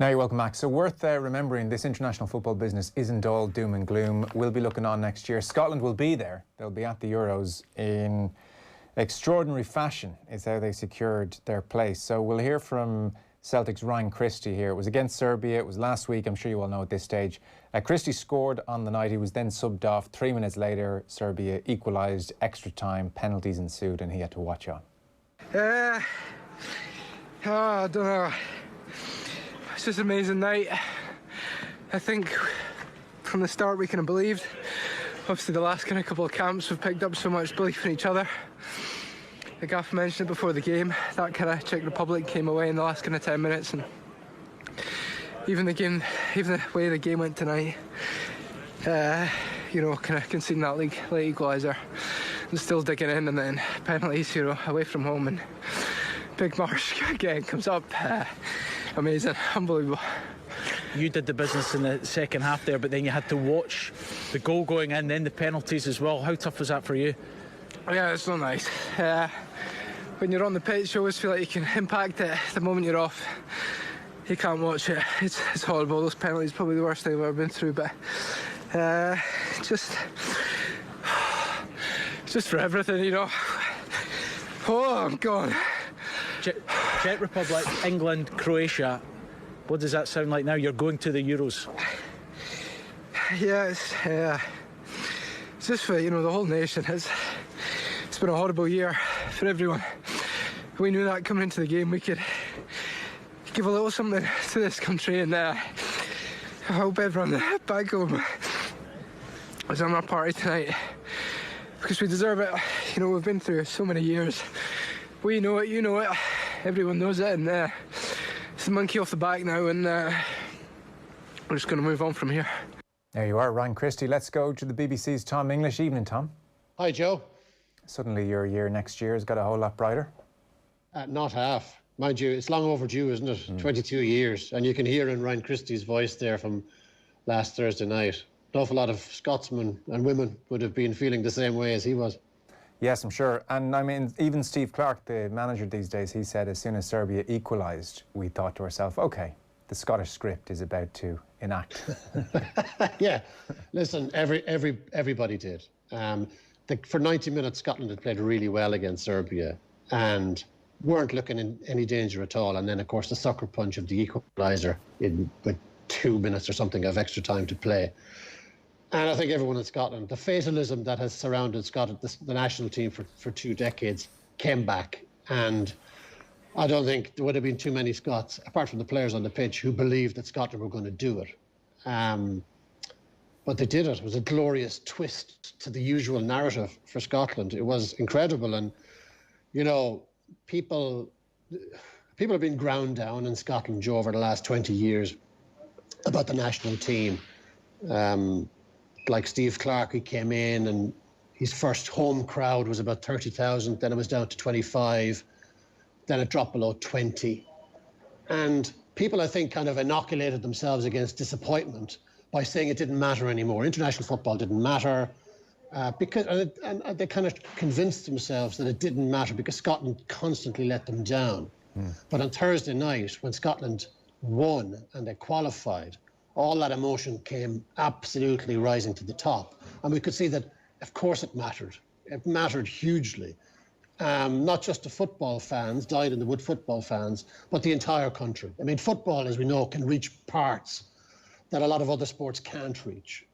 Now you're welcome back. So worth remembering, this international football business isn't all doom and gloom. We'll be looking on next year. Scotland will be there. They'll be at the Euros in extraordinary fashion is how they secured their place. So we'll hear from Celtic's Ryan Christie here. It was against Serbia. It was last week. I'm sure you all know at this stage. Christie scored on the night. He was then subbed off. 3 minutes later, Serbia equalised, extra time, penalties ensued, and he had to watch on. I don't know. It's just an amazing night. I think from the start we kind of believed. Obviously the last kind of couple of camps we've picked up so much belief in each other. The Gaff mentioned it before the game, that kind of Czech Republic came away in the last kind of 10 minutes, and even the way the game went tonight, you know, kind of conceding that late equaliser and still digging in, and then penalties, you know, away from home, and Big Marsh again comes up. Amazing, unbelievable. You did the business in the second half there, but then you had to watch the goal going in, then the penalties as well. How tough was that for you? Yeah, it's not nice. When you're on the pitch, you always feel like you can impact it. The moment you're off, you can't watch it. It's horrible. Those penalties are probably the worst thing I've ever been through, but just for everything, you know. Oh, I'm gone. Czech Republic, England, Croatia. What does that sound like now? You're going to the Euros. Yeah, it's just for, you know, the whole nation. It's been a horrible year for everyone. We knew that coming into the game we could give a little something to this country, and I hope everyone back home was on our party tonight, because we deserve it. You know, we've been through so many years. We know it, you know it, everyone knows it, and it's the monkey off the back now, and we're just going to move on from here. There you are, Ryan Christie. Let's go to the BBC's Tom English. Evening, Tom. Hi, Joe. Suddenly your year next year has got a whole lot brighter. Not half. Mind you, it's long overdue, isn't it? 22 years. And you can hear in Ryan Christie's voice there from last Thursday night. An awful lot of Scotsmen and women would have been feeling the same way as he was. Yes, I'm sure. And I mean, even Steve Clarke, the manager these days, he said as soon as Serbia equalised, we thought to ourselves, OK, the Scottish script is about to enact. Yeah, listen, everybody did. For 90 minutes, Scotland had played really well against Serbia and weren't looking in any danger at all. And then, of course, the sucker punch of the equaliser with 2 minutes or something of extra time to play. And I think everyone in Scotland, the fatalism that has surrounded Scotland, the national team for 2 decades, came back. And I don't think there would have been too many Scots, apart from the players on the pitch, who believed that Scotland were going to do it. But they did it. It was a glorious twist to the usual narrative for Scotland. It was incredible. And, you know, people have been ground down in Scotland, Joe, over the last 20 years about the national team. Like Steve Clarke, he came in and his first home crowd was about 30,000. Then it was down to 25. Then it dropped below 20. And people, I think, kind of inoculated themselves against disappointment by saying it didn't matter anymore. International football didn't matter. Because they kind of convinced themselves that it didn't matter because Scotland constantly let them down. But on Thursday night, when Scotland won and they qualified, all that emotion came absolutely rising to the top. And we could see that, of course, it mattered. It mattered hugely. Not just the football fans, dyed-in-the-wood football fans, but the entire country. I mean, football, as we know, can reach parts that a lot of other sports can't reach.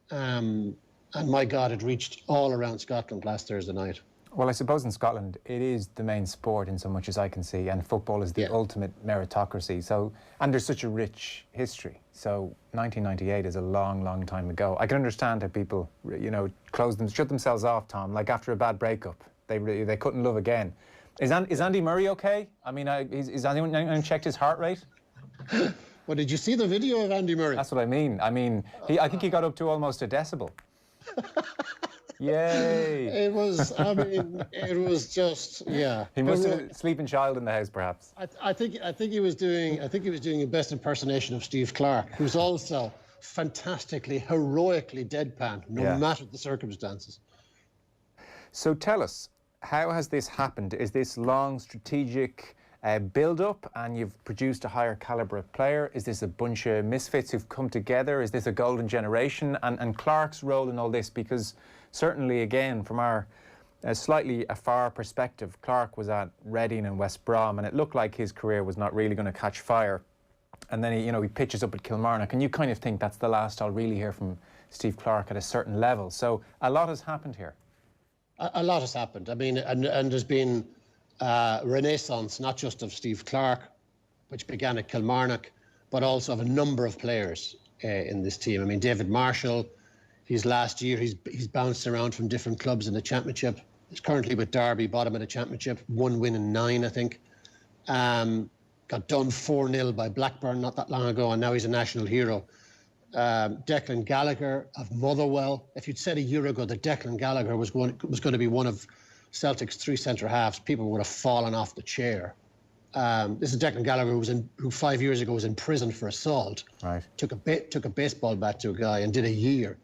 And my God, it reached all around Scotland last Thursday night. Well, I suppose in Scotland, it is the main sport in so much as I can see, and football is the ultimate meritocracy. So, and there's such a rich history. So 1998 is a long, long time ago. I can understand how people, you know, shut themselves off, Tom, like after a bad breakup. They couldn't love again. Is Andy Murray okay? I mean, is anyone checked his heart rate? Well, did you see the video of Andy Murray? That's what I mean. I mean, I think he got up to almost a decibel. Yay! It was, I mean, it was just, yeah. He must have a sleeping child in the house, perhaps. I think he was doing a best impersonation of Steve Clarke, who's also fantastically, heroically deadpan, no matter the circumstances. So tell us, how has this happened? Is this long, strategic, build up and you've produced a higher calibre of player? Is this a bunch of misfits who've come together? Is this a golden generation? And Clarke's role in all this, because certainly, again, from our slightly afar perspective, Clarke was at Reading and West Brom, and it looked like his career was not really going to catch fire. And then he pitches up at Kilmarnock, and you kind of think that's the last I'll really hear from Steve Clarke at a certain level. So a lot has happened here. A lot has happened. I mean, and there's been renaissance, not just of Steve Clarke, which began at Kilmarnock, but also of a number of players in this team. I mean, David Marshall, his last year, he's bounced around from different clubs in the Championship. He's currently with Derby, bottom of the Championship, 1 win in 9, I think. Got done 4-0 by Blackburn not that long ago, and now he's a national hero. Declan Gallagher of Motherwell. If you'd said a year ago that Declan Gallagher was going to be one of Celtic's 3 centre-halves, people would have fallen off the chair. This is Declan Gallagher who 5 years ago was in prison for assault. Right. Took a baseball bat to a guy and did a year.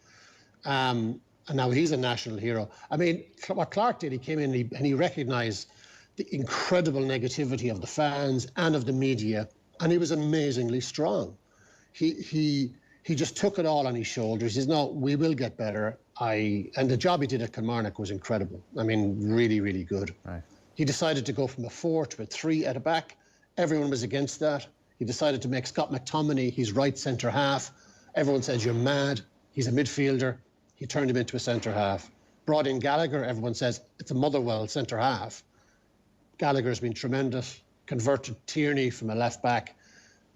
And now he's a national hero. I mean, what Clarke did, he came in and he recognised the incredible negativity of the fans and of the media, and he was amazingly strong. He just took it all on his shoulders. He says, no, we will get better. And the job he did at Kilmarnock was incredible. I mean, really, really good. Right. He decided to go from a 4 to a 3 at the back. Everyone was against that. He decided to make Scott McTominay his right centre-half. Everyone says, you're mad. He's a midfielder. He turned him into a centre-half. Brought in Gallagher. Everyone says, it's a Motherwell centre-half. Gallagher's been tremendous. Converted Tierney from a left-back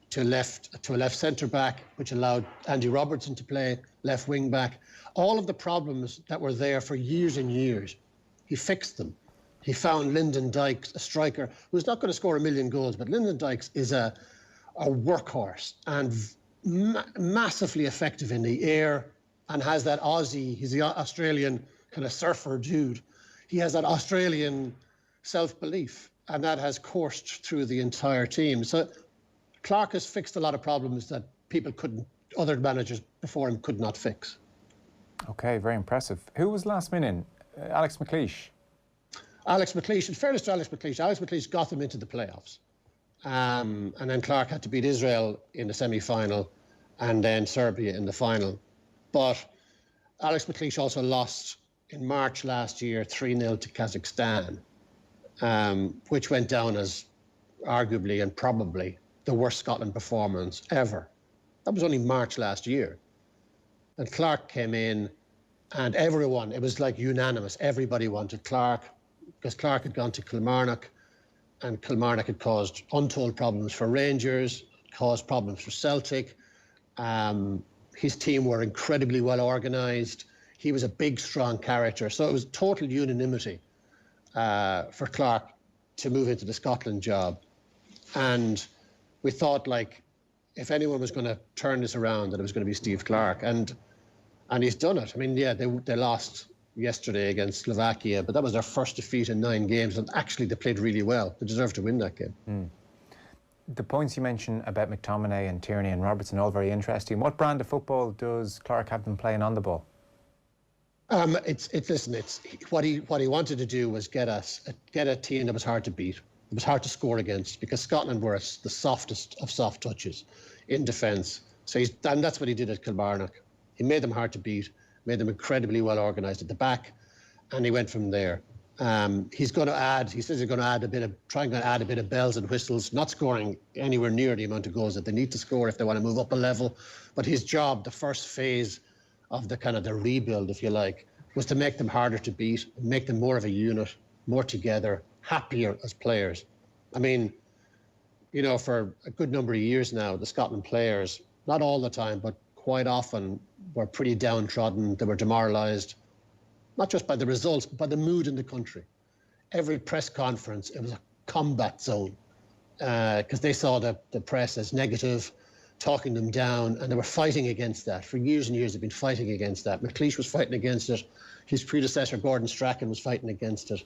to a left centre-back, which allowed Andy Robertson to play left wing-back. All of the problems that were there for years and years, he fixed them. He found Lyndon Dykes, a striker who's not going to score 1 million goals, but Lyndon Dykes is a workhorse and massively effective in the air, and has that Aussie, he's the Australian kind of surfer dude. He has that Australian self-belief, and that has coursed through the entire team. So Clarke has fixed a lot of problems that other managers before him could not fix. Okay, very impressive. Who was last man in? Alex McLeish. Alex McLeish, in fairness to Alex McLeish got them into the playoffs. And then Clarke had to beat Israel in the semi-final and then Serbia in the final. But Alex McLeish also lost in March last year 3-0 to Kazakhstan, which went down as arguably and probably the worst Scotland performance ever. That was only March last year. And Clarke came in, and it was like unanimous. Everybody wanted Clarke, because Clarke had gone to Kilmarnock, and Kilmarnock had caused untold problems for Rangers, caused problems for Celtic. His team were incredibly well organised. He was a big, strong character. So it was total unanimity for Clarke to move into the Scotland job. And we thought, like, if anyone was going to turn this around, that it was going to be Steve Clarke. And he's done it. I mean, yeah, they lost yesterday against Slovakia, but that was their first defeat in 9 games. And actually, they played really well. They deserved to win that game. Mm. The points you mentioned about McTominay and Tierney and Robertson, all very interesting. What brand of football does Clarke have them playing on the ball? It's what he wanted to do was get a team that was hard to beat. It was hard to score against, because Scotland were the softest of soft touches in defence. And that's what he did at Kilmarnock. He made them hard to beat, made them incredibly well organised at the back, and he went from there. He says he's going to add a bit of bells and whistles, not scoring anywhere near the amount of goals that they need to score if they want to move up a level. But his job, the first phase of the rebuild, if you like, was to make them harder to beat, make them more of a unit, more together, happier as players. I mean, for a good number of years now, the Scotland players, not all the time, but quite often, were pretty downtrodden. They were demoralised, not just by the results, but by the mood in the country. Every press conference, it was a combat zone, because they saw the press as negative, talking them down, and they were fighting against that. For years and years, they've been fighting against that. McLeish was fighting against it. His predecessor, Gordon Strachan, was fighting against it.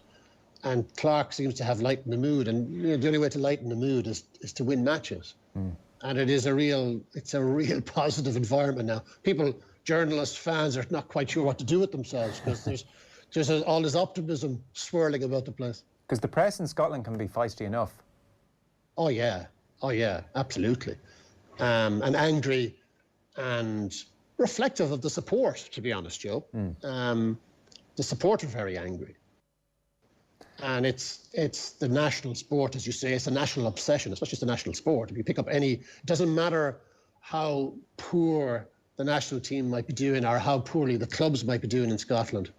And Clarke seems to have lightened the mood. And the only way to lighten the mood is to win matches. Mm. And it's a real positive environment now. People, journalists, fans are not quite sure what to do with themselves, because there's all this optimism swirling about the place. Because the press in Scotland can be feisty enough. Oh yeah, oh yeah, absolutely, and angry and reflective of the support. To be honest, Joe, the support are very angry, and it's the national sport, as you say. It's a national obsession. It's not just a national sport. If you pick up any, it doesn't matter how poor the national team might be doing or how poorly the clubs might be doing in Scotland.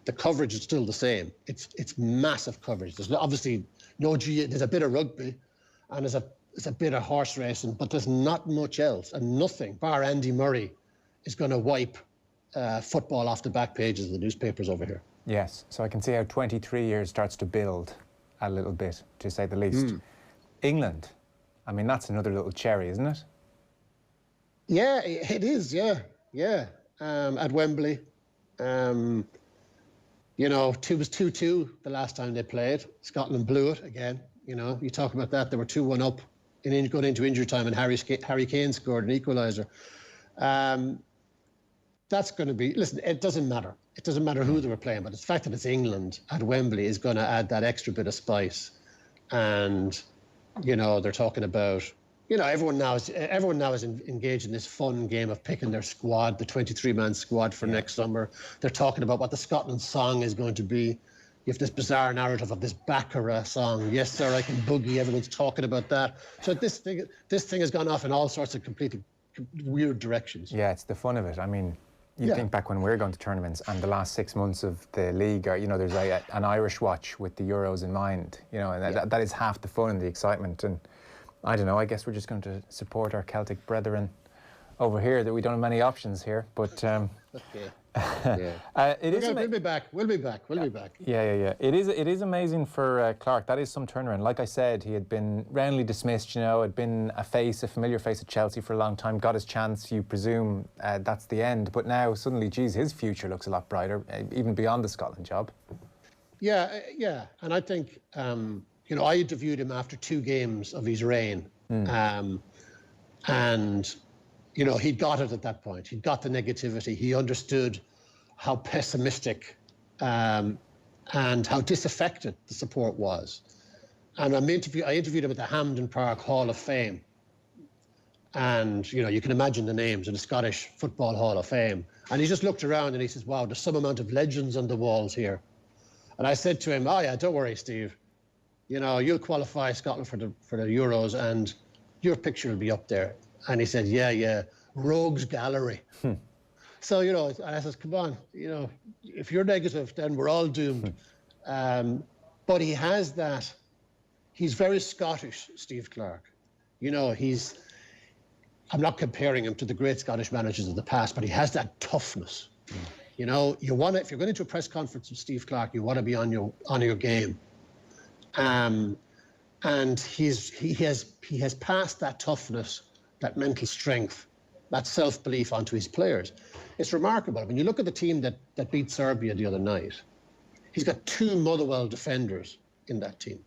The coverage is still the same. It's massive coverage. There's obviously there's a bit of rugby, and there's a bit of horse racing, but there's not much else, and nothing, bar Andy Murray, is going to wipe football off the back pages of the newspapers over here. Yes, so I can see how 23 years starts to build a little bit, to say the least. England, I mean, that's another little cherry, isn't it? Yeah, it is, yeah. At Wembley. You know, it was 2-2 the last time they played. Scotland blew it again. You know, you talk about that. They were 2-1 up going into injury time, and Harry Kane scored an equaliser. That's going to be, listen, it doesn't matter. It doesn't matter who they were playing, but the fact that it's England at Wembley is going to add that extra bit of spice. And, you know, they're talking about, you know, everyone now is engaged in this fun game of picking their squad, the 23-man squad for next summer. They're talking about what the Scotland song is going to be. You have this bizarre narrative of this Baccarat song. Yes, sir, I can boogie. Everyone's talking about that. So this thing has gone off in all sorts of completely weird directions. Yeah, it's the fun of it. I mean, you think back when we're going to tournaments, and the last 6 months of the league, you know, there's an Irish watch with the Euros in mind, you know, and that is half the fun and the excitement. And I don't know, I guess we're just going to support our Celtic brethren over here, that we don't have many options here, but We'll be back. Yeah. It is amazing for Clarke. That is some turnaround. Like I said, he had been roundly dismissed, you know, had been a familiar face at Chelsea for a long time, got his chance, you presume that's the end, but now suddenly, geez, his future looks a lot brighter, even beyond the Scotland job. Yeah, and I think, you know, I interviewed him after 2 games of his reign, and, you know, he got it at that point. He got the negativity. He understood how pessimistic and how disaffected the support was. And I interviewed him at the Hampden Park Hall of Fame. And, you know, you can imagine the names in the Scottish Football Hall of Fame. And he just looked around and he says, wow, there's some amount of legends on the walls here. And I said to him, oh yeah, don't worry, Steve. You know, you'll qualify Scotland for the Euros and your picture will be up there. And he said, yeah, Rogues Gallery. So, you know, and I said, come on, you know, if you're negative, then we're all doomed. But he has that, he's very Scottish, Steve Clarke. You know, I'm not comparing him to the great Scottish managers of the past, but he has that toughness. You know, if you're going into a press conference with Steve Clarke, you want to be on your game. And he has passed that toughness, that mental strength, that self-belief onto his players. It's remarkable. When you look at the team that beat Serbia the other night, he's got 2 Motherwell defenders in that team.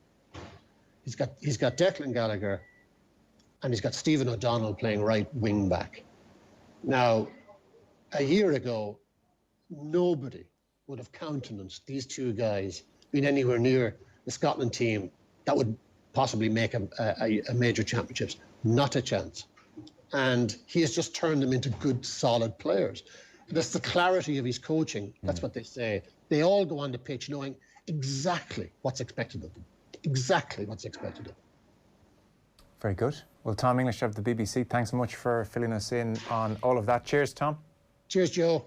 He's got Declan Gallagher and he's got Stephen O'Donnell playing right wing back. Now, a year ago, nobody would have countenanced these 2 guys being anywhere near the Scotland team that would possibly make a major championships. Not a chance. And he has just turned them into good, solid players. That's the clarity of his coaching. That's what they say. They all go on the pitch knowing exactly what's expected of them. Exactly what's expected of them. Very good. Well, Tom English of the BBC, thanks so much for filling us in on all of that. Cheers, Tom. Cheers, Joe.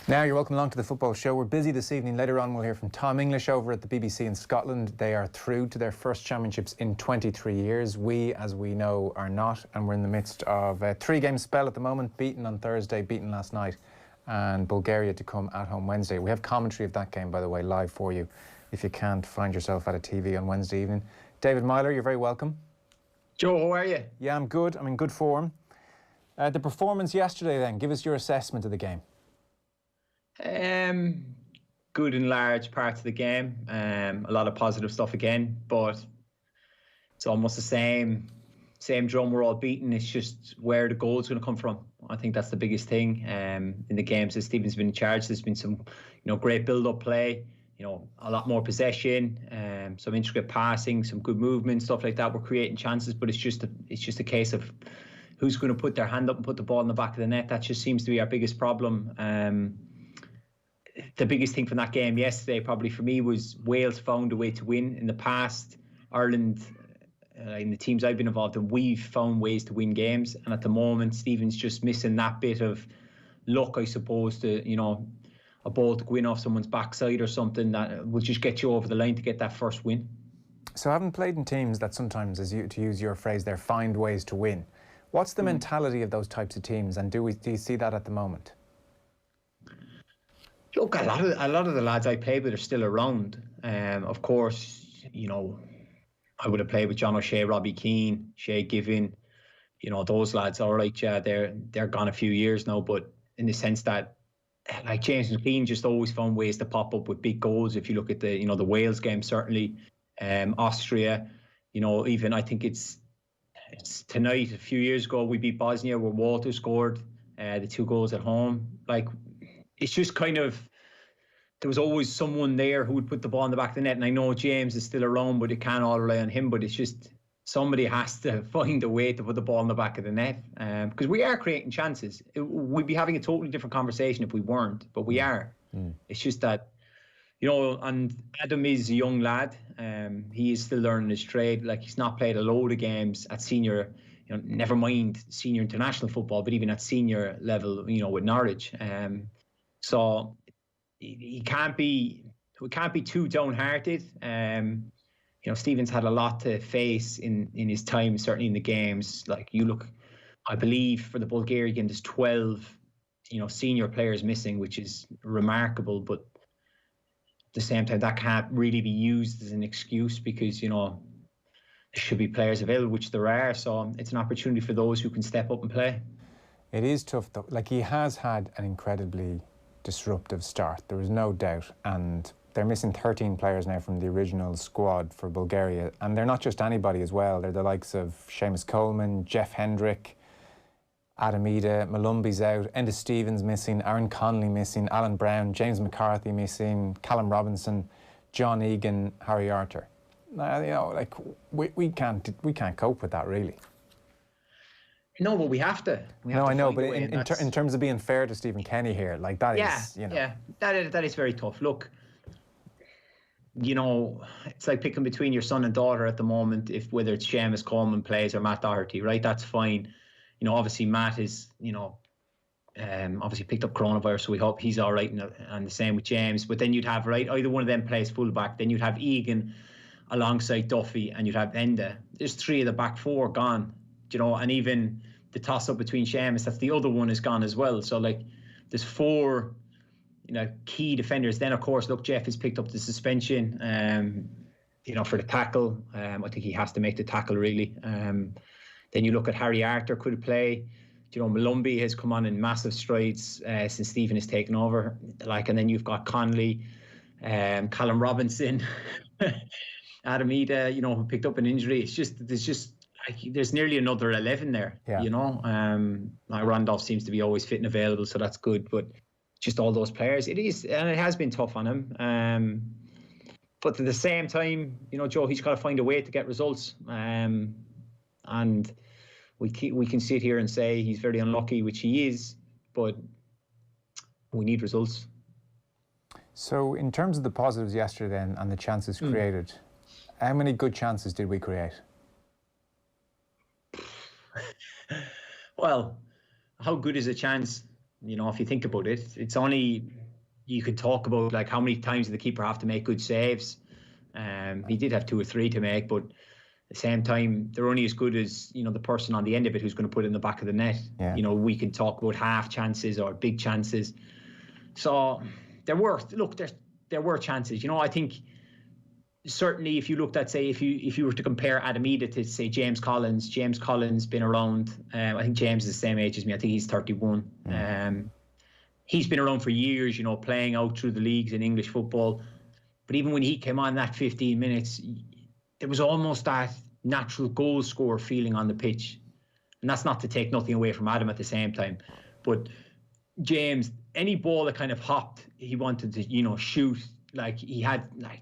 Now you're welcome along to the football show. We're busy this evening. Later on we'll hear from Tom English over at the BBC in Scotland. They are through to their first championships in 23 years. We, as we know, are not, and we're in the midst of a 3-game spell at the moment, beaten on Thursday, beaten last night, and Bulgaria to come at home Wednesday. We have commentary of that game, by the way, live for you if you can't find yourself at a TV on Wednesday evening. David Meyler, you're very welcome. Joe, how are you? Yeah, I'm good. I'm in good form. The performance yesterday then, give us your assessment of the game. Good in large parts of the game. A lot of positive stuff again, but it's almost the same drum we're all beating. It's just where the goal's going to come from. I think that's the biggest thing. In the games that Stephen's been in charge, there's been some, great build-up play. A lot more possession, some intricate passing, some good movement, stuff like that. We're creating chances, but it's just a case of who's going to put their hand up and put the ball in the back of the net. That just seems to be our biggest problem. The biggest thing from that game yesterday, probably for me, was Wales found a way to win. In the past, Ireland, in the teams I've been involved in, we've found ways to win games. And at the moment, Stephen's just missing that bit of luck, I suppose, to, a ball to go in off someone's backside or something that will just get you over the line to get that first win. So having played in teams that sometimes, to use your phrase there, find ways to win, what's the mentality of those types of teams, and do you see that at the moment? Look, a lot of the lads I played with are still around. Of course, I would have played with John O'Shea, Robbie Keane, Shay Given, those lads. All right, yeah, they're gone a few years now, but in the sense that, like, James McLean just always found ways to pop up with big goals. If you look at the Wales game, certainly, Austria, even I think it's tonight. A few years ago, we beat Bosnia where Walter scored the 2 goals at home. Like, it's just kind of, there was always someone there who would put the ball in the back of the net. And I know James is still around, but it can't all rely on him. But it's just somebody has to find a way to put the ball in the back of the net. Because we are creating chances. We'd be having a totally different conversation if we weren't, but we are. It's just that, and Adam is a young lad. He is still learning his trade. Like, he's not played a load of games at senior, never mind senior international football, but even at senior level, with Norwich. So we can't be too downhearted. Stephen's had a lot to face in his time, certainly in the games. Like, you look, I believe for the Bulgaria game, there's 12, senior players missing, which is remarkable. But at the same time, that can't really be used as an excuse because, there should be players available, which there are. So it's an opportunity for those who can step up and play. It is tough, though. Like, he has had an incredibly disruptive start, there is no doubt, and they're missing 13 players now from the original squad for Bulgaria, and they're not just anybody as well. They're the likes of Seamus Coleman, Jeff Hendrick, Adam Ida, Malumbi's out, Enda Stevens missing, Aaron Connolly missing, Alan Brown, James McCarthy missing, Callum Robinson, John Egan, Harry Arter. Like, we can't cope with that, really. No, but we have to. I know, but in terms of being fair to Stephen Kenny here, like, that is, Yeah, that is very tough. Look, it's like picking between your son and daughter at the moment, whether it's Seamus Coleman plays or Matt Doherty, right? That's fine. Obviously Matt is, obviously picked up coronavirus, so we hope he's all right, and the same with James. But then you'd have, right, either one of them plays fullback, then you'd have Egan alongside Duffy, and you'd have Enda. There's 3 of the back 4 gone, and even the toss-up between Seamus, that's the other one is gone as well. So, like, there's 4, key defenders. Then, of course, look, Jeff has picked up the suspension, for the tackle. I think he has to make the tackle, really. Then you look at Harry Arter could play. Malumbi has come on in massive strides since Stephen has taken over. And then you've got Connolly, Callum Robinson, Adam Ida, who picked up an injury. There's nearly another 11 there. Yeah. Randolph seems to be always fit and available, so that's good. But just all those players, it is, and it has been tough on him. But at the same time, Joe, he's got to find a way to get results. And we can sit here and say he's very unlucky, which he is, but we need results. So in terms of the positives yesterday then, and the chances created, how many good chances did we create? Well, how good is a chance? You know, if you think about it, it's only, you could talk about like how many times did the keeper have to make good saves. He did have 2 or 3 to make, but at the same time, they're only as good as, you know, the person on the end of it who's going to put it in the back of the net. Yeah. You know, we can talk about half chances or big chances. So there were chances. You know, I think certainly if you looked at, say, if you were to compare Adam Ida to, say, James Collins been around. I think James is the same age as me. I think he's 31. He's been around for years, you know, playing out through the leagues in English football. But even when he came on that 15 minutes, there was almost that natural goal scorer feeling on the pitch. And that's not to take nothing away from Adam at the same time. But James, any ball that kind of hopped, he wanted to, you know, shoot. Like he had, like,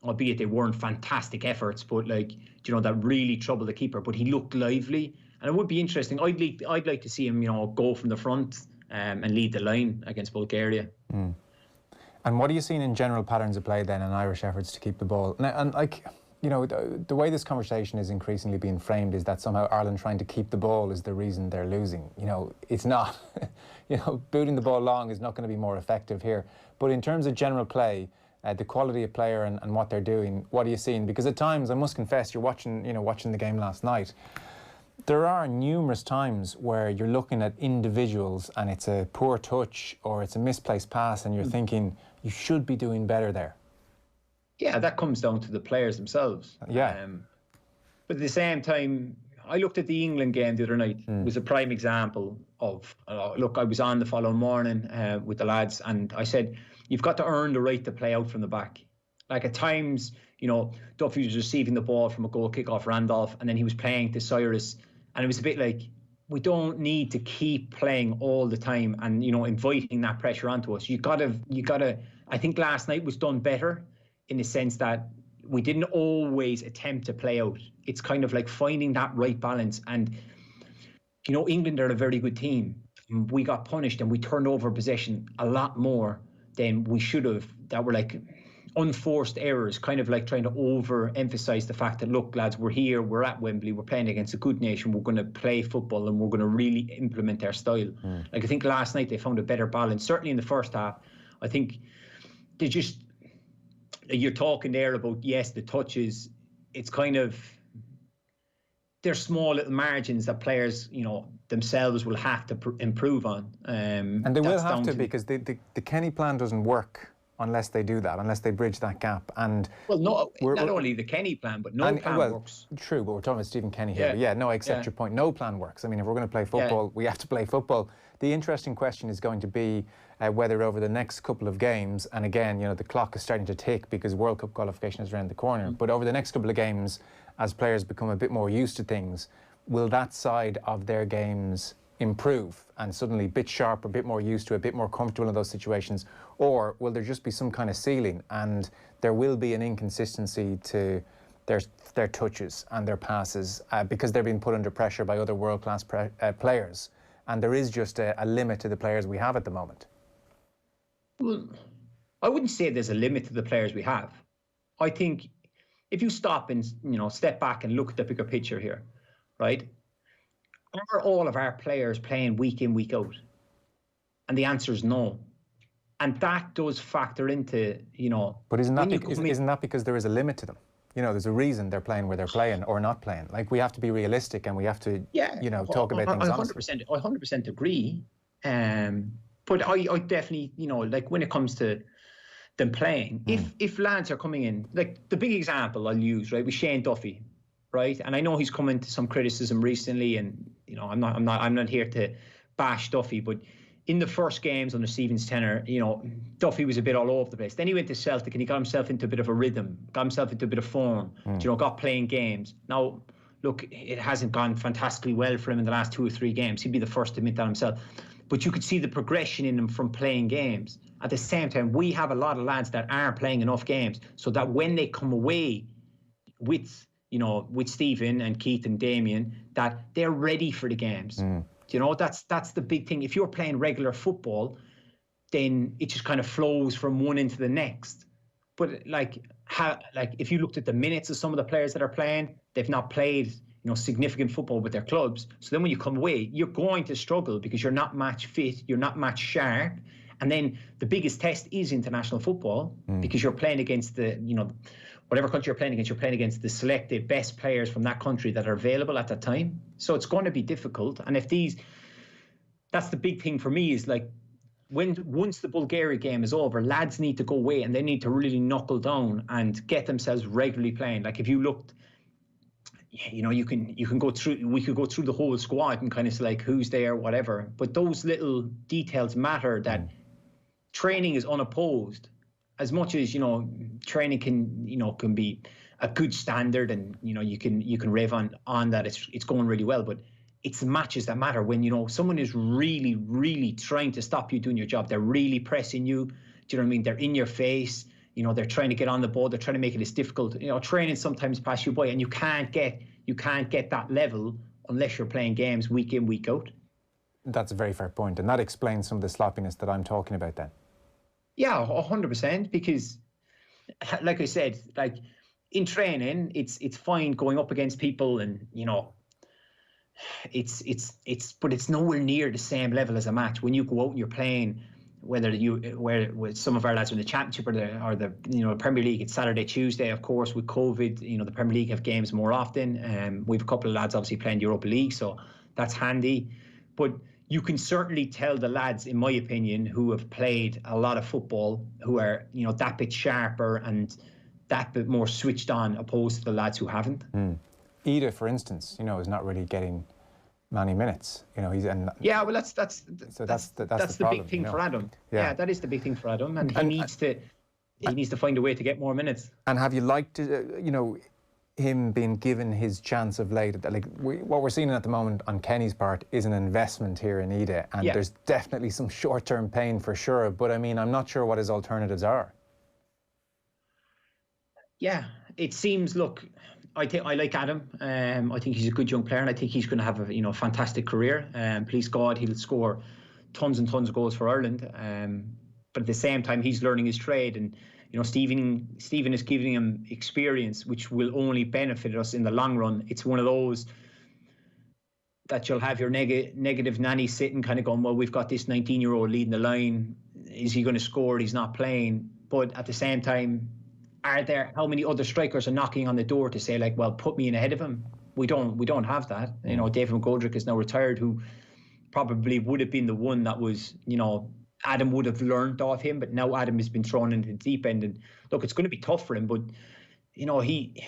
albeit they weren't fantastic efforts, but like, you know, that really troubled the keeper. But he looked lively. And it would be interesting. I'd like to see him, you know, go from the front and lead the line against Bulgaria. And what are you seeing in general patterns of play then in Irish efforts to keep the ball? And like, you know, the way this conversation is increasingly being framed is that somehow Ireland trying to keep the ball is the reason they're losing. You know, it's not. You know, booting the ball long is not going to be more effective here. But in terms of general play, the quality of player and what they're doing, what are you seeing? Because at times, I must confess, you're watching the game last night. There are numerous times where you're looking at individuals and it's a poor touch or it's a misplaced pass and you're thinking, you should be doing better there. Yeah, that comes down to the players themselves. Yeah. But at the same time, I looked at the England game the other night. It was a prime example of, look, I was on the following morning with the lads and I said, you've got to earn the right to play out from the back. Like at times, you know, Duffy was receiving the ball from a goal kick off Randolph and then he was playing to Cyrus. And it was a bit like, we don't need to keep playing all the time and, you know, inviting that pressure onto us. You gotta, I think last night was done better in the sense that we didn't always attempt to play out. It's kind of like finding that right balance. And, you know, England are a very good team. We got punished and we turned over possession a lot more than we should have. That were like unforced errors, kind of like trying to overemphasize the fact that, look, lads, we're here, we're at Wembley, we're playing against a good nation, we're going to play football and we're going to really implement our style. Like I think last night they found a better balance, certainly in the first half. I think they just, you're talking there about, yes, the touches, it's kind of, there's small little margins that players, you know, themselves will have to improve on. And they will have to because the Kenny plan doesn't work unless they do that, unless they bridge that gap. And well, not only the Kenny plan, but no plan works. True, but we're talking about Stephen Kenny here. Yeah, no, I accept your point. No plan works. I mean, if we're going to play football, we have to play football. The interesting question is going to be whether over the next couple of games, and again, you know, the clock is starting to tick because World Cup qualification is around the corner, but over the next couple of games, as players become a bit more used to things, will that side of their games improve and suddenly a bit sharper, a bit more used to it, a bit more comfortable in those situations? Or will there just be some kind of ceiling and there will be an inconsistency to their touches and their passes because they're being put under pressure by other world-class players, and there is just a limit to the players we have at the moment? Well, I wouldn't say there's a limit to the players we have. I think if you stop and, you know, step back and look at the bigger picture here, right? Are all of our players playing week in, week out? And the answer is no. And that does factor into, you know... But isn't that because there is a limit to them? You know, there's a reason they're playing where they're playing or not playing. Like, we have to be realistic and we have to, you know, talk about things honestly. I 100% agree. But I definitely, you know, like when it comes to them playing, if lads are coming in, like the big example I'll use, right, with Shane Duffy, right? And I know he's come into some criticism recently, and you know, I'm not here to bash Duffy, but in the first games under Stephen's tenure, you know, Duffy was a bit all over the place. Then he went to Celtic and he got himself into a bit of a rhythm, got himself into a bit of form, you know, got playing games. Now, look, it hasn't gone fantastically well for him in the last 2 or 3 games. He'd be the first to admit that himself. But you could see the progression in him from playing games. At the same time, we have a lot of lads that aren't playing enough games, so that when they come away with, you know, with Stephen and Keith and Damien, that they're ready for the games. You know, that's the big thing. If you're playing regular football, then it just kind of flows from one into the next. But like if you looked at the minutes of some of the players that are playing, they've not played significant football with their clubs. So then when you come away, you're going to struggle because you're not match fit, you're not match sharp. And then the biggest test is international football because you're playing against whatever country you're playing against the selected best players from that country that are available at that time. So it's going to be difficult. And that's the big thing for me is like, once the Bulgaria game is over, lads need to go away and they need to really knuckle down and get themselves regularly playing. Like if you looked, you can go through. We could go through the whole squad and kind of say like who's there, whatever. But those little details matter. That training is unopposed, as much as training can be a good standard, and you can rave on that it's going really well. But it's the matches that matter. When someone is really, really trying to stop you doing your job, they're really pressing you. Do you know what I mean? They're in your face. They're trying to get on the ball. They're trying to make it as difficult. Training sometimes pass you by, and you can't get that level unless you're playing games week in, week out. That's a very fair point, and that explains some of the sloppiness that I'm talking about then. Yeah, 100%. Because, like I said, like in training, it's fine going up against people, and but it's nowhere near the same level as a match when you go out and you're playing. Where some of our lads in the Championship or the Premier League, it's Saturday, Tuesday, of course. With COVID, the Premier League have games more often. We've a couple of lads obviously playing the Europa League, so that's handy. But you can certainly tell the lads, in my opinion, who have played a lot of football, who are that bit sharper and that bit more switched on, opposed to the lads who haven't. Ida, for instance, is not really getting many minutes, well, that's the big thing for Adam. Yeah, that is the big thing for Adam, and he needs to find a way to get more minutes. And have you liked, him being given his chance of late? Like what we're seeing at the moment on Kenny's part is an investment here in Ida, and there's definitely some short-term pain for sure. But I mean, I'm not sure what his alternatives are. Yeah, it seems. Look, I like Adam. I think he's a good young player, and I think he's going to have a fantastic career. Please God, he'll score tons and tons of goals for Ireland. But at the same time, he's learning his trade, and Stephen is giving him experience, which will only benefit us in the long run. It's one of those that you'll have your negative nanny sitting, kind of going, well, we've got this 19-year-old leading the line. Is he going to score? He's not playing. But at the same time, how many other strikers are knocking on the door to say like, well, put me in ahead of him? We don't have that. David McGoldrick is now retired, who probably would have been the one that was, Adam would have learned off him, but now Adam has been thrown into the deep end. And look, it's going to be tough for him, but he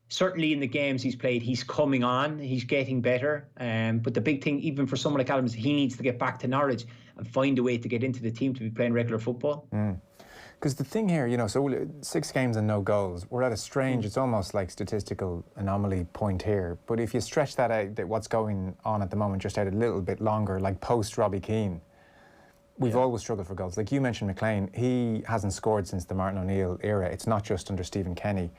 certainly in the games he's played, he's coming on, he's getting better. But the big thing, even for someone like Adam, is he needs to get back to Norwich and find a way to get into the team to be playing regular football. Because the thing here, so 6 games and no goals, we're at a strange, it's almost like statistical anomaly point here. But if you stretch that out, that what's going on at the moment just out a little bit longer, like post Robbie Keane, we've always struggled for goals. Like you mentioned McLean, he hasn't scored since the Martin O'Neill era. It's not just under Stephen Kenny.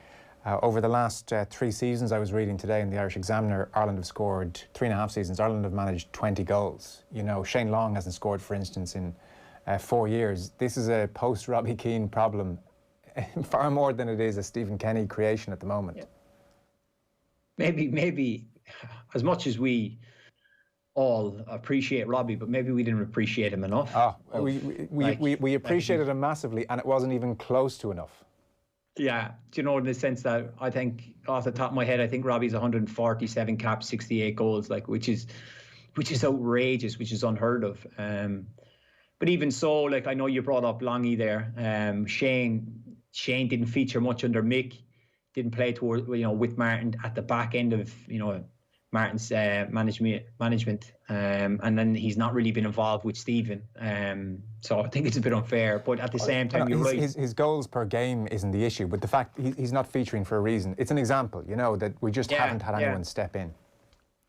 Over the last 3 seasons, I was reading today in the Irish Examiner, Ireland have scored 3.5 seasons. Ireland have managed 20 goals. Shane Long hasn't scored, for instance, in 4 years. This is a post-Robbie Keane problem far more than it is a Stephen Kenny creation at the moment. Yeah. Maybe as much as we all appreciate Robbie, but maybe we didn't appreciate him enough. We appreciated him massively, and it wasn't even close to enough. Yeah, do in the sense that I think off the top of my head, I think Robbie's 147 caps, 68 goals, which is outrageous, which is unheard of. But even so, I know you brought up Longy there. Shane didn't feature much under Mick, didn't play toward with Martin at the back end of Martin's management, and then he's not really been involved with Stephen. So I think it's a bit unfair. But at the same time, you're right. His goals per game isn't the issue, but the fact he's not featuring for a reason. It's an example, that we just haven't had anyone step in.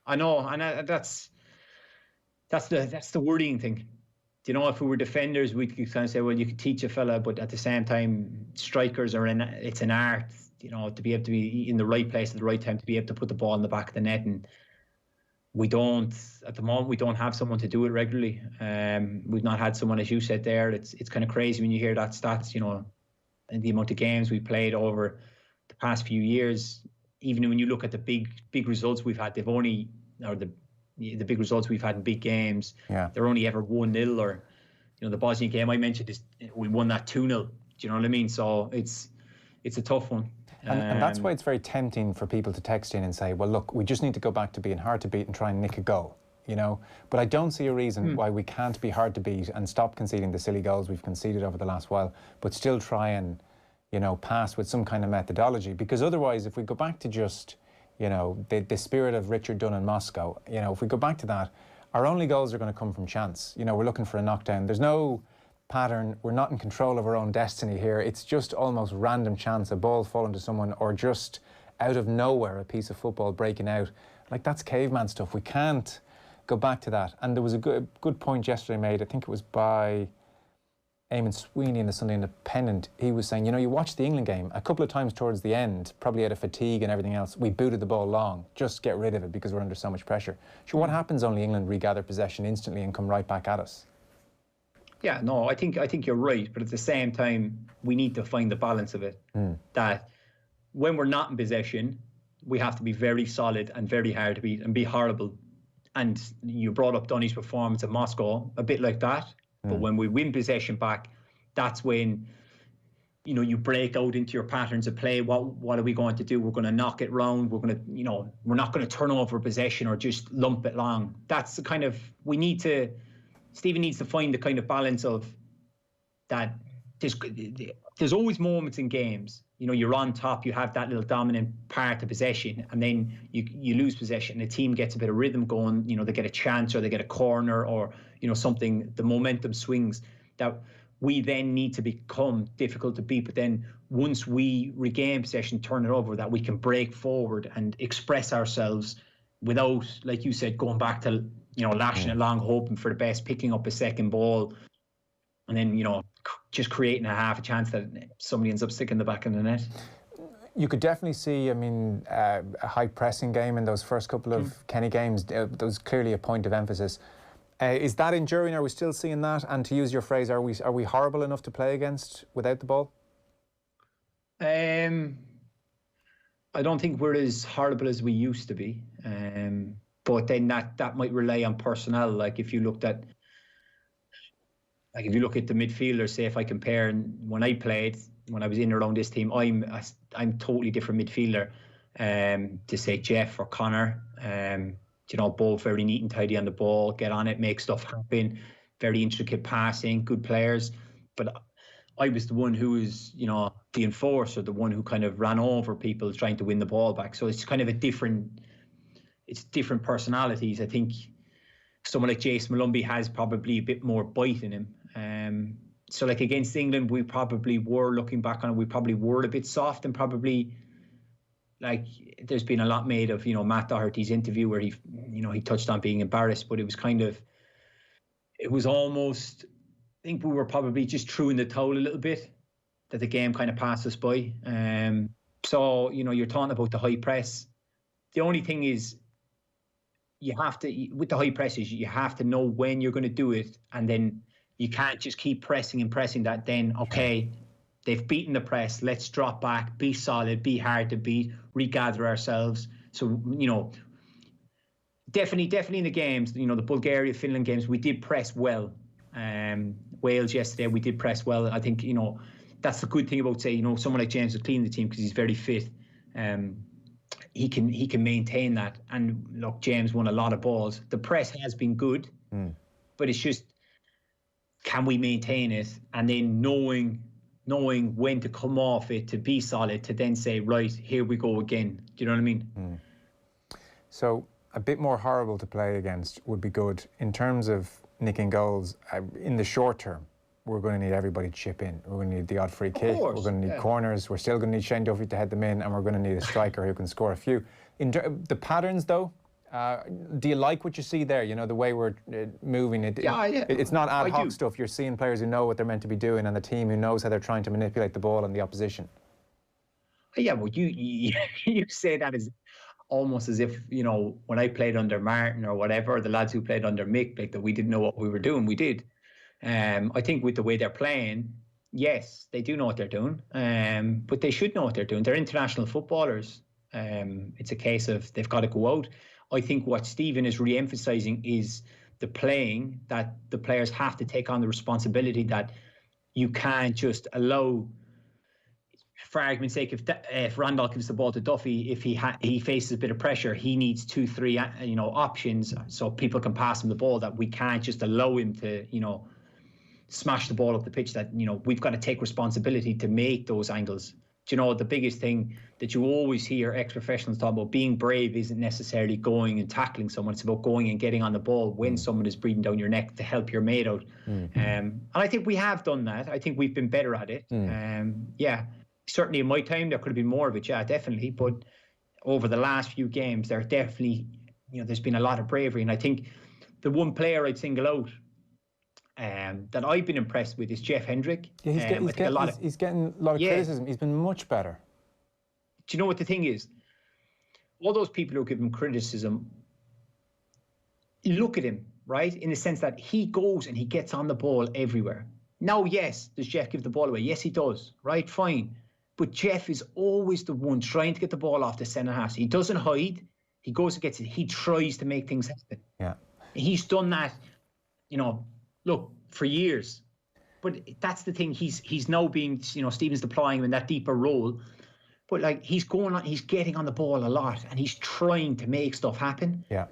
I know, and that's the worrying thing. If we were defenders, we could kind of say, well, you could teach a fella, but at the same time, strikers it's an art, to be able to be in the right place at the right time, to be able to put the ball in the back of the net. And at the moment, we don't have someone to do it regularly. We've not had someone, as you said there. It's kind of crazy when you hear that stats, and the amount of games we played over the past few years. even when you look at the big results we've had, the big results we've had in big games, they're only ever 1-0, or the Bosnian game I mentioned, we won that 2-0. Do you know what I mean? So it's a tough one. And that's why it's very tempting for people to text in and say, well, look, we just need to go back to being hard to beat and try and nick a goal, But I don't see a reason why we can't be hard to beat and stop conceding the silly goals we've conceded over the last while, but still try and, pass with some kind of methodology. Because otherwise, if we go back to just, the spirit of Richard Dunne in Moscow, if we go back to that, our only goals are going to come from chance. We're looking for a knockdown. There's no pattern. We're not in control of our own destiny here. It's just almost random chance, a ball falling to someone, or just out of nowhere a piece of football breaking out. Like, that's caveman stuff. We can't go back to that. And there was a good point yesterday made, I think it was by Eamon Sweeney in the Sunday Independent. He was saying, you watch the England game, a couple of times towards the end, probably out of fatigue and everything else, we booted the ball long, just get rid of it because we're under so much pressure. Sure, what happens? Only England regather possession instantly and come right back at us. Yeah, no, I think you're right, but at the same time, we need to find the balance of it. That when we're not in possession, we have to be very solid and very hard to beat and be horrible. And you brought up Donny's performance in Moscow, a bit like that. But when we win possession back, that's when you break out into your patterns of play. What are we going to do? We're going to knock it round. We're going to, we're not going to turn over possession or just lump it long. That's the kind of, Stephen needs to find the kind of balance of that. There's always moments in games, you're on top, you have that little dominant part of possession, and then you lose possession, and the team gets a bit of rhythm going, they get a chance or they get a corner or, something, the momentum swings, that we then need to become difficult to beat. But then once we regain possession, turn it over, that we can break forward and express ourselves without, like you said, going back to, lashing it long, hoping for the best, picking up a second ball, and then, just creating a half a chance that somebody ends up sticking the back of the net. You could definitely see, a high pressing game in those first couple of Kenny games. That was clearly a point of emphasis. Is that enduring? Are we still seeing that? And to use your phrase, are we horrible enough to play against without the ball? I don't think we're as horrible as we used to be. But then that might rely on personnel. Like if you look at the midfielders, say if I compare when I played, when I was in around this team, I'm totally different midfielder to say Jeff or Connor. Both very neat and tidy on the ball, get on it, make stuff happen, very intricate passing, good players. But I was the one who was, the enforcer, the one who kind of ran over people trying to win the ball back. So it's kind of different personalities. I think someone like Jason Malumbi has probably a bit more bite in him. So like against England, we probably were, looking back on it, we probably were a bit soft, and probably, like, there's been a lot made of, Matt Doherty's interview where he touched on being embarrassed, but it was almost, I think we were probably just throwing the towel a little bit, that the game kind of passed us by. So, you're talking about the high press. The only thing is, you have to, with the high presses, you have to know when you're going to do it, and then you can't just keep pressing and pressing that. Then, okay, they've beaten the press, let's drop back, be solid, be hard to beat, regather ourselves. So, definitely in the games, the Bulgaria, Finland games, we did press well. Wales yesterday, we did press well. I think, that's the good thing about, say, someone like James is cleaning the team because he's very fit. He can maintain that. And look, James won a lot of balls. The press has been good, but it's just, can we maintain it? And then knowing when to come off it, to be solid, to then say, right, here we go again. Do you know what I mean? So a bit more horrible to play against would be good. In terms of nicking goals, in the short term, we're going to need everybody to chip in. We're going to need the odd free kick. We're going to need corners. We're still going to need Shane Duffy to head them in, and we're going to need a striker who can score a few. The patterns, though, do you like what you see there? The way we're moving it. It's not ad hoc stuff. You're seeing players who know what they're meant to be doing, and the team who knows how they're trying to manipulate the ball and the opposition. Yeah, well, you say that as almost as if, when I played under Martin or whatever, the lads who played under Mick, like that we didn't know what we were doing. We did. I think with the way they're playing, yes, they do know what they're doing. But they should know what they're doing. They're international footballers. It's a case of they've got to go out. I think what Stephen is re-emphasising is the playing, that the players have to take on the responsibility, that you can't just allow, for argument's sake, if Randolph gives the ball to Duffy, if he faces a bit of pressure, he needs 2-3 options so people can pass him the ball, that we can't just allow him to smash the ball up the pitch, that we've got to take responsibility to make those angles. The biggest thing that you always hear ex-professionals talk about, being brave isn't necessarily going and tackling someone. It's about going and getting on the ball when someone is breathing down your neck to help your mate out. And I think we have done that. I think we've been better at it. Certainly in my time, there could have been more of it, definitely. But over the last few games, there definitely, there's been a lot of bravery. And I think the one player I'd single out that I've been impressed with is Jeff Hendrick. Yeah, he's getting a lot of criticism. He's been much better. Do you know what the thing is? All those people who give him criticism, you look at him, right, in the sense that he goes and he gets on the ball everywhere. Now, yes, does Jeff give the ball away? Yes, he does, right, fine. But Jeff is always the one trying to get the ball off the centre half. He doesn't hide. He goes and gets it. He tries to make things happen. Yeah. He's done that, look, for years. But that's the thing. He's now being, Stephen's deploying him in that deeper role. But he's getting on the ball a lot, and he's trying to make stuff happen. Yeah.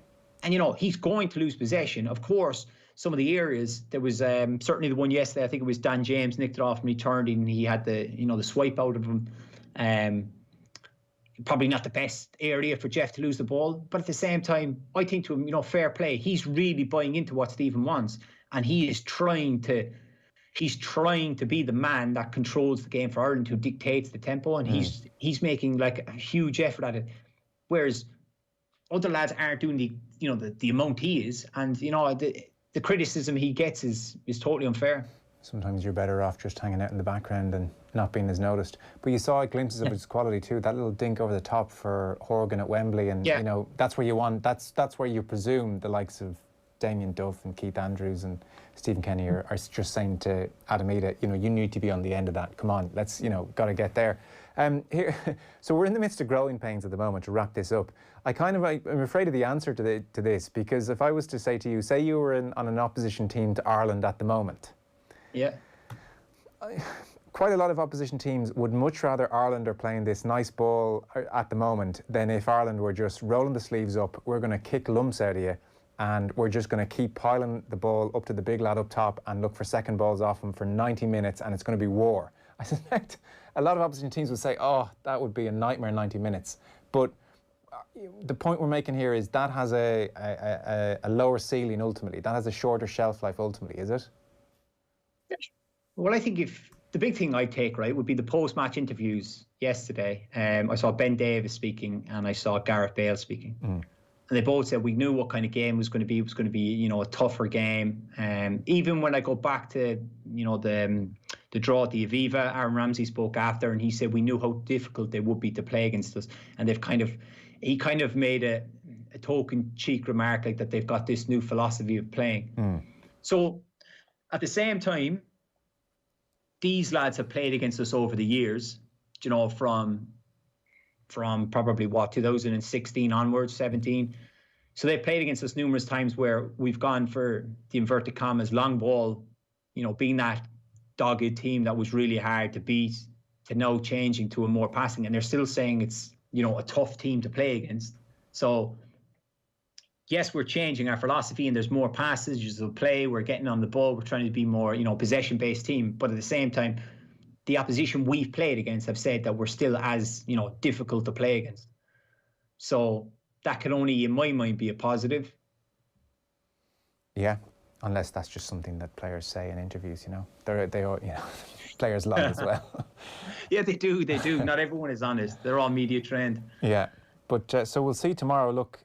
And he's going to lose possession. Of course, some of the areas, there was certainly the one yesterday, I think it was Dan James nicked it off and he turned in, and he had the swipe out of him. Probably not the best area for Jeff to lose the ball, but at the same time, I think to him, fair play. He's really buying into what Stephen wants, and he's trying to be the man that controls the game for Ireland, who dictates the tempo, and he's making a huge effort at it, whereas other lads aren't doing the amount he is, and the criticism he gets is totally unfair. Sometimes you're better off just hanging out in the background and not being as noticed. But you saw glimpses of his quality too. That little dink over the top for Horgan at Wembley, and that's where you want. That's where you presume the likes of Damien Duff and Keith Andrews and Stephen Kenny are just saying to Adam Ida, you need to be on the end of that. Come on, let's got to get there. Here, so we're in the midst of growing pains at the moment. To wrap this up, I'm afraid of the answer to this, because if I was to say to you, say you were on an opposition team to Ireland at the moment. Yeah. Quite a lot of opposition teams would much rather Ireland are playing this nice ball at the moment than if Ireland were just rolling the sleeves up. We're going to kick lumps out of you, and we're just going to keep piling the ball up to the big lad up top and look for second balls off him for 90 minutes, and it's going to be war. I suspect a lot of opposition teams would say, oh, that would be a nightmare 90 minutes. But the point we're making here is that has a lower ceiling ultimately. That has a shorter shelf life ultimately, is it? Well, I think if the big thing I take, right, would be the post-match interviews yesterday. I saw Ben Davis speaking and I saw Gareth Bale speaking. And they both said we knew what kind of game it was going to be. It was going to be, a tougher game. Even when I go back to, the draw at the Aviva, Aaron Ramsey spoke after and he said we knew how difficult they would be to play against us. And he kind of made a tongue-in-cheek remark like that they've got this new philosophy of playing. So at the same time, these lads have played against us over the years, from probably 2016 onwards, 17. So they played against us numerous times where we've gone for the inverted commas long ball, being that dogged team that was really hard to beat, to now changing to a more passing, and they're still saying it's a tough team to play against. So yes, we're changing our philosophy and there's more passages of play. We're getting on the ball. We're trying to be more, possession-based team. But at the same time, the opposition we've played against have said that we're still as, difficult to play against. So that can only, in my mind, be a positive. Yeah, unless that's just something that players say in interviews, They are, players lie as well. Yeah, they do. Not everyone is honest. They're all media trained. Yeah, but so we'll see tomorrow. Look,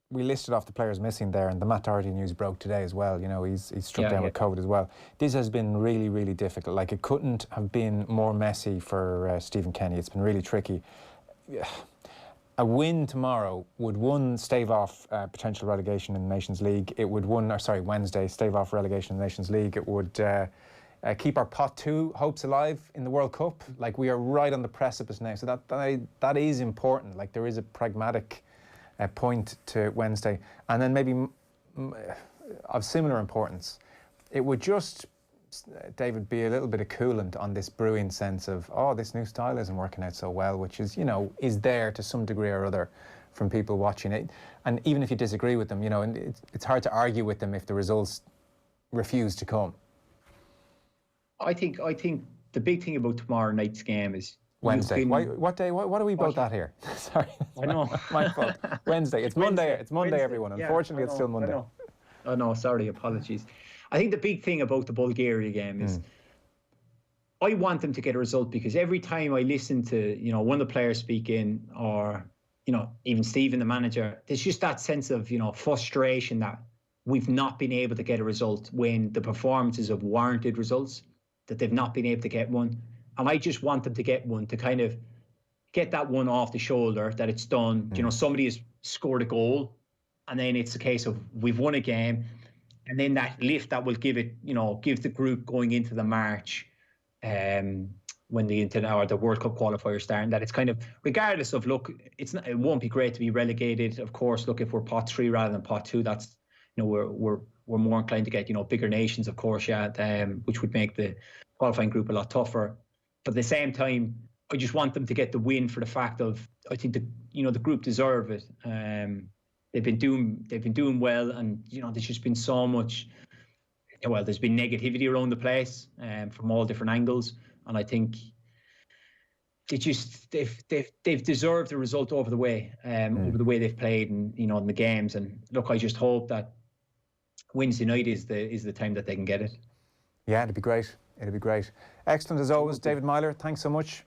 we listed off the players missing there, and the Matt Doherty news broke today as well. He's struck down with COVID as well. This has been really, really difficult. It couldn't have been more messy for Stephen Kenny. It's been really tricky. A win tomorrow would stave off potential relegation in the Nations League. It would Wednesday stave off relegation in the Nations League. It would keep our pot 2 hopes alive in the World Cup. Like, we are right on the precipice now, so that is important. Like, there is a pragmatic point to Wednesday, and then maybe of similar importance, it would just, David, be a little bit of coolant on this brewing sense of, oh, this new style isn't working out so well, which is, you know, is there to some degree or other from people watching it. And even if you disagree with them, you know, and it's hard to argue with them if the results refuse to come. I think the big thing about tomorrow night's game is Wednesday. What day? What are we both at here? Sorry, I know. My fault. Wednesday. It's Monday. It's Monday, everyone. Unfortunately, it's still Monday. Oh no, sorry, apologies. I think the big thing about the Bulgaria game is I want them to get a result, because every time I listen to, you know, one of the players speaking, or, you know, even Stephen, the manager, there's just that sense of, you know, frustration that we've not been able to get a result when the performances have warranted results, that they've not been able to get one. And I just want them to get one, to kind of get that one off the shoulder, that it's done. You know, somebody has scored a goal, and then it's a case of we've won a game, and then that lift that will give it, you know, give the group going into the March, when the World Cup qualifiers start, and that it's kind of, regardless of, look, it won't be great to be relegated. Of course, look, if we're pot 3 rather than pot 2, that's, you know, we're more inclined to get, you know, bigger nations, of course, which would make the qualifying group a lot tougher. But at the same time, I just want them to get the win for the fact of, I think the group deserve it. They've been doing well, and, you know, there's just been so much. Well, there's been negativity around the place, from all different angles, and I think they've deserved the result over the way they've played, and, you know, in the games. And look, I just hope that Wednesday night is the time that they can get it. Yeah, it'd be great. It'd be great. Excellent as always, David Meyler. Thanks so much.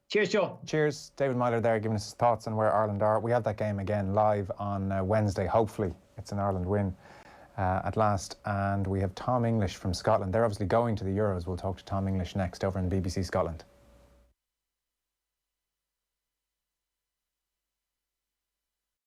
Cheers, Joe. Cheers. David Meyler there, giving us his thoughts on where Ireland are. We have that game again live on Wednesday. Hopefully it's an Ireland win at last. And we have Tom English from Scotland. They're obviously going to the Euros. We'll talk to Tom English next over on BBC Scotland.